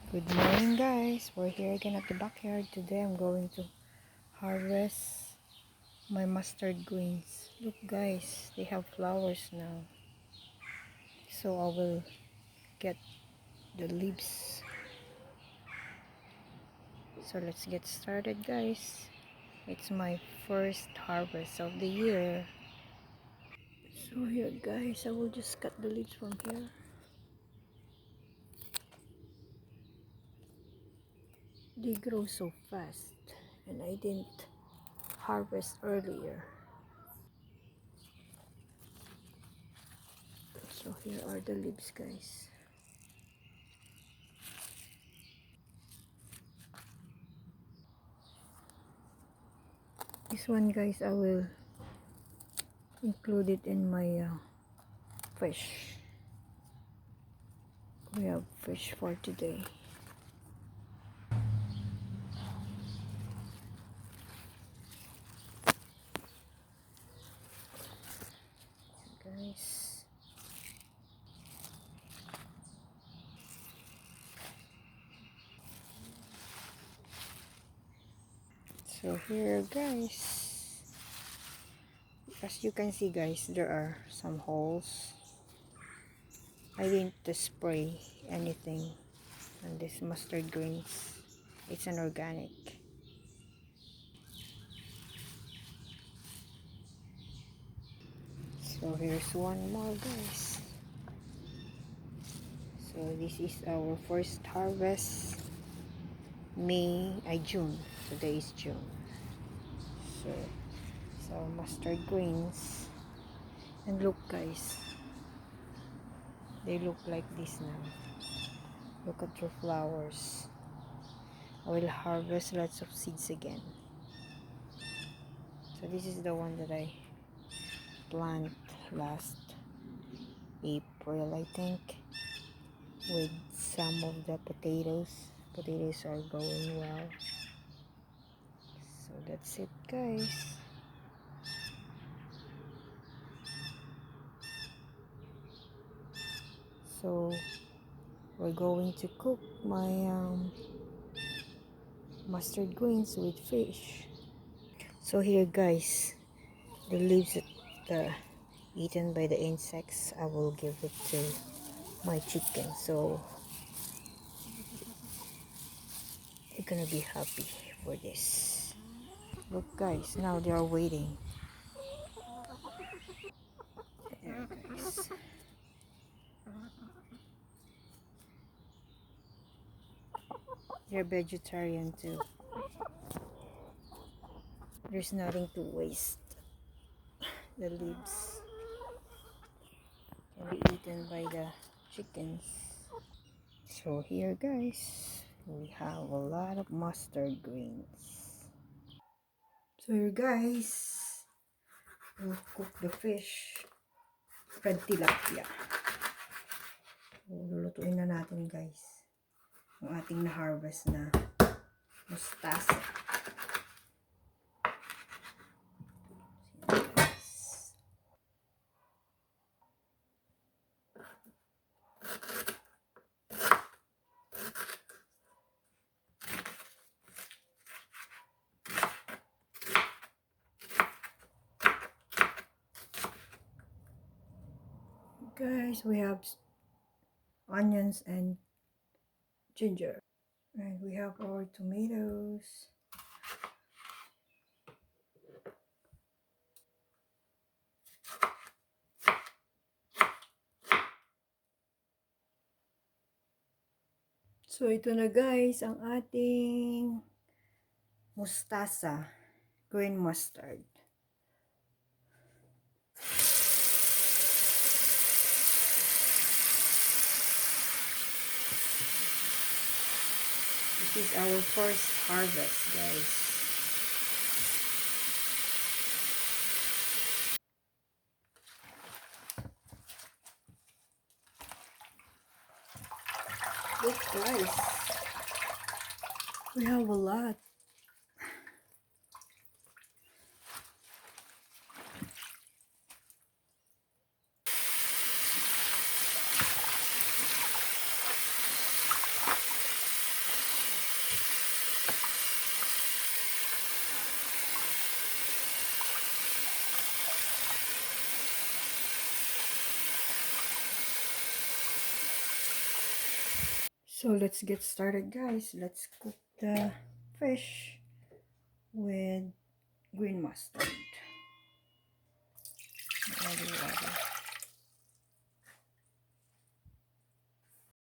Good morning, guys. We're here again at the backyard. Today I'm going to harvest my mustard greens. Look, guys, they have flowers now. So I will get the leaves. So let's get started, guys. It's my first harvest of the year. So here, guys, I will just cut the leaves from here. They grow so fast and I didn't harvest earlier. So here are the leaves, guys. This one, guys, I will include it in my fish. We have fish for today. Guys, so here, guys, as you can see, guys, there are some holes. I didn't spray anything on this mustard greens. It's an organic. So here's one more, guys. So this is our first harvest. June. Today is June. So mustard greens. And look, guys, they look like this now. Look at your flowers. I will harvest lots of seeds again. So this is the one that I planted last April, I think, with some of the potatoes. Potatoes are going well. So that's it, guys. So we're going to cook my mustard greens with fish. So here, guys, the leaves that eaten by the insects, I will give it to my chicken, so they're gonna be happy for this. Look, guys, now they are waiting. There, guys. They're vegetarian too. There's nothing to waste. The leaves can be eaten by the chickens. So here, guys, we have a lot of mustard greens. So here, guys, we'll cook the fish. Red tilapia. Lulutuin na natin, guys, ang ating na-harvest na mustasa. Guys, we have onions and ginger, and we have our tomatoes. So ito na, guys, ang ating mustasa, green mustard. This is our first harvest, guys. Look, guys, we have a lot. So let's get started, guys. Let's cook the fish with green mustard. Ready.